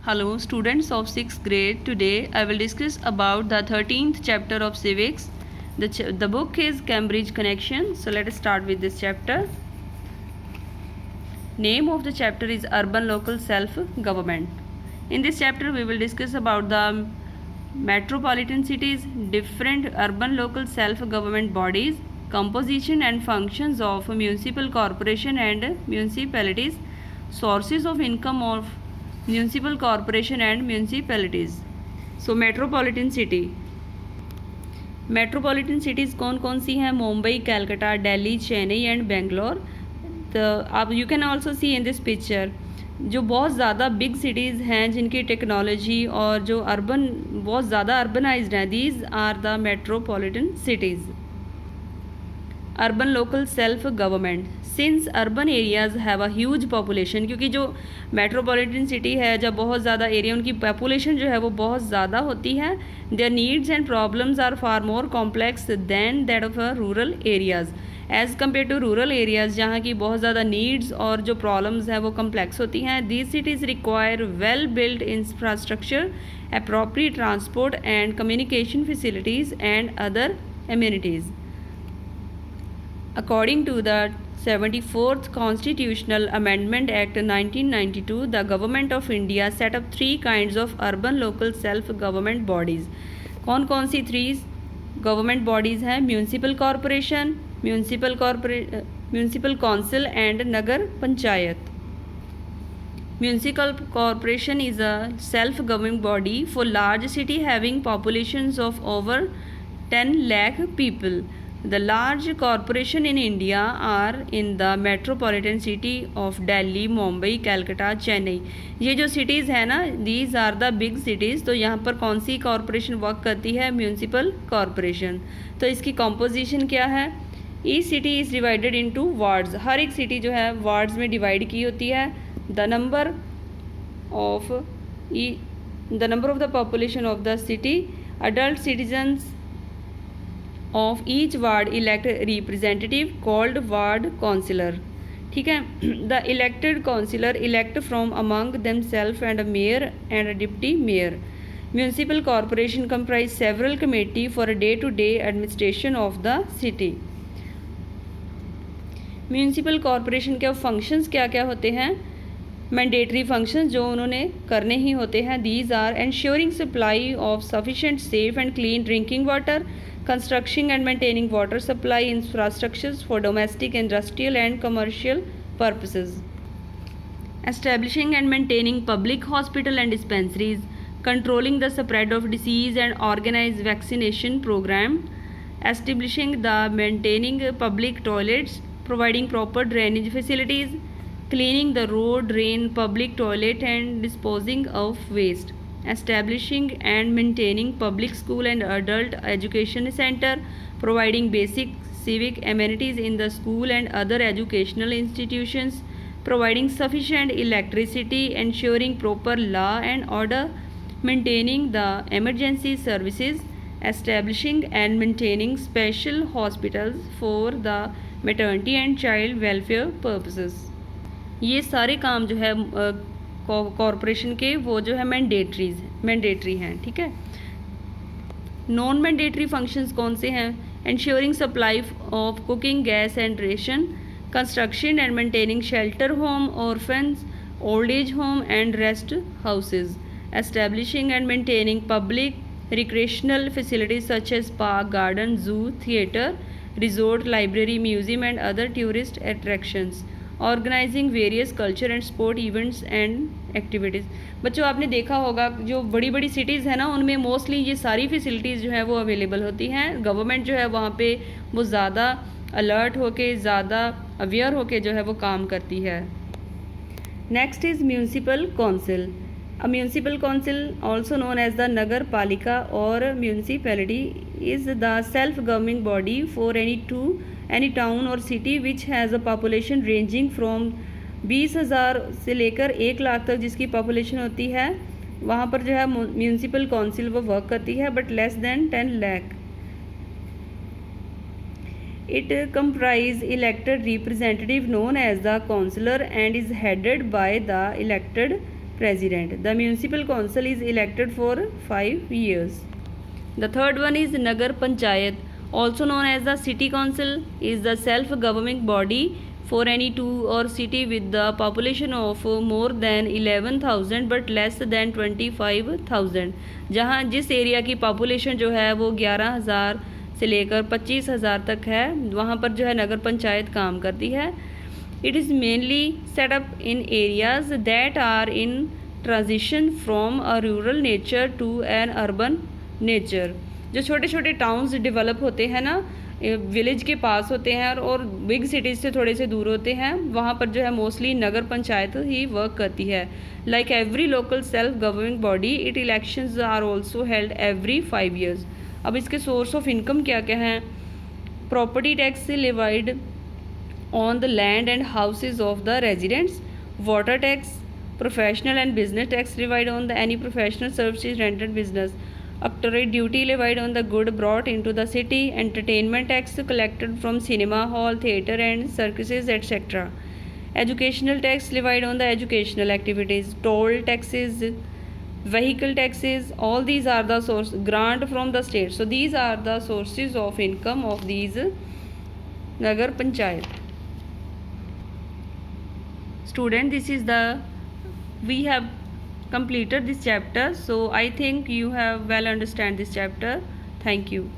Hello students of 6th grade. Today I will discuss about the 13th chapter of civics. The book is Cambridge Connection. So let us start with this chapter. Name of the chapter is Urban Local Self-Government. In this chapter we will discuss about the metropolitan cities, different urban local self-government bodies, composition and functions of municipal corporation and municipalities, sources of income of municipal corporation and municipalities. So metropolitan city. Metropolitan cities कौन कौन सी हैं? Mumbai, Calcutta, Delhi, Chennai and Bangalore. तो आप you can also see in this picture जो बहुत ज़्यादा big cities हैं जिनकी टेक्नोलॉजी और जो अर्बन बहुत ज़्यादा अर्बनाइज्ड हैं, these are the metropolitan cities. Urban local self government. Since urban areas have a huge population, क्योंकि जो मेट्रोपॉलिटन सिटी है जब बहुत ज़्यादा एरिया उनकी पॉपुलेशन जो है वो बहुत ज़्यादा होती है, their needs and problems are far more complex than that of rural areas as compare to rural areas जहाँ की बहुत ज़्यादा नीड्स और जो प्रॉब्लम्स हैं वो कम्प्लेक्स होती हैं. These cities require well build infrastructure, appropriate transport and communication facilities and other amenities. According to the 74th Constitutional Amendment Act 1992, the Government of India set up three kinds of urban local self-government bodies. कौन कौन सी three government bodies हैं? Municipal corporation, municipal council and Nagar panchayat. Municipal corporation is a self-governing body for large city having populations of over 10 lakh people. The large corporation in India are in the metropolitan city of Delhi, Mumbai, Calcutta, Chennai. ये जो cities है ना, these are the big cities. तो यहाँ पर कौन सी corporation work करती है? Municipal corporation. तो इसकी composition क्या है? Each city is divided into wards. हर एक city जो है wards में divide की होती है. The number of the population of the city, adult citizens of each ward elect representative called ward councillor. ठीक है. The elected councillor elect from among themselves and a mayor and a deputy mayor. Municipal corporation comprise several committee for a day-to-day administration of the city. Municipal corporation के functions क्या क्या होते हैं? Mandatory functions जो उन्होंने करने ही होते हैं. These are ensuring supply of sufficient safe and clean drinking water, constructing and maintaining water supply infrastructures for domestic, industrial and commercial purposes. Establishing and maintaining public hospital and dispensaries, controlling the spread of disease and organized vaccination program, establishing the maintaining public toilets, providing proper drainage facilities, cleaning the road, drain, public toilet and disposing of waste. Establishing and maintaining public school and adult education center, providing basic civic amenities in the school and other educational institutions, providing sufficient electricity, ensuring proper law and order, maintaining the emergency services, establishing and maintaining special hospitals for the maternity and child welfare purposes. ये सारे काम जो है corporation के वो जो है mandatory हैं. ठीक है. नॉन मैंडेटरी फंक्शंस कौन से हैं? Ensuring supply of cooking gas and ration, construction and maintaining shelter home, orphans, old age home and rest houses, establishing and maintaining public recreational facilities such as park, garden, zoo, theatre, resort, library, museum and other tourist attractions, organising various culture and sport events and activities. बच्चों आपने देखा होगा जो बड़ी बड़ी cities हैं ना उनमें मोस्टली ये सारी फैसिलिटीज़ जो है वो अवेलेबल होती हैं. गवर्नमेंट जो है वहाँ पे वो ज़्यादा अलर्ट होके, ज़्यादा अवेयर होके जो है वो काम करती है. Next is municipal council. A municipal council also known as the Nagar Palika or municipality is the self governing body for any town or city which has a population ranging from 20,000 से लेकर 1 लाख तक जिसकी पॉपुलेशन होती है. वहाँ पर जो है म्यूनसिपल काउंसिल वो वर्क करती है, but less than 10 lakh. It comprise elected representative known as the councillor and is headed by the elected president. The municipal council is elected for 5 years. The third one is Nagar Panchayat, also known as the city council, is the self-governing body for any two or city with the population of more than 11,000 but less than 25,000, जहाँ जिस area की population जो है वो 11,000 से लेकर 25,000 तक है, वहाँ पर जो है नगर पंचायत काम करती है. It is mainly set up in areas that are in transition from a rural nature to an urban nature. जो छोटे छोटे टाउन्स डेवलप होते हैं ना, विलेज के पास होते हैं और बिग सिटीज़ से थोड़े से दूर होते हैं, वहाँ पर जो है मोस्टली नगर पंचायत ही वर्क करती है. Like every local self governing body, it elections are also held every 5 years. अब इसके सोर्स ऑफ इनकम क्या क्या हैं? Property tax levied on the land and houses of the residents, water tax, professional and business tax levied on the any professional services rendered business, octroi duty levied on the good brought into the city, entertainment tax collected from cinema hall, theatre and circuses, etc., educational tax levied on the educational activities, toll taxes, vehicle taxes, all these are the source, grant from the state. So these are the sources of income of these Nagar Panchayat. Student, this is the, we have completed this chapter, so I think you have well understand this chapter. Thank you.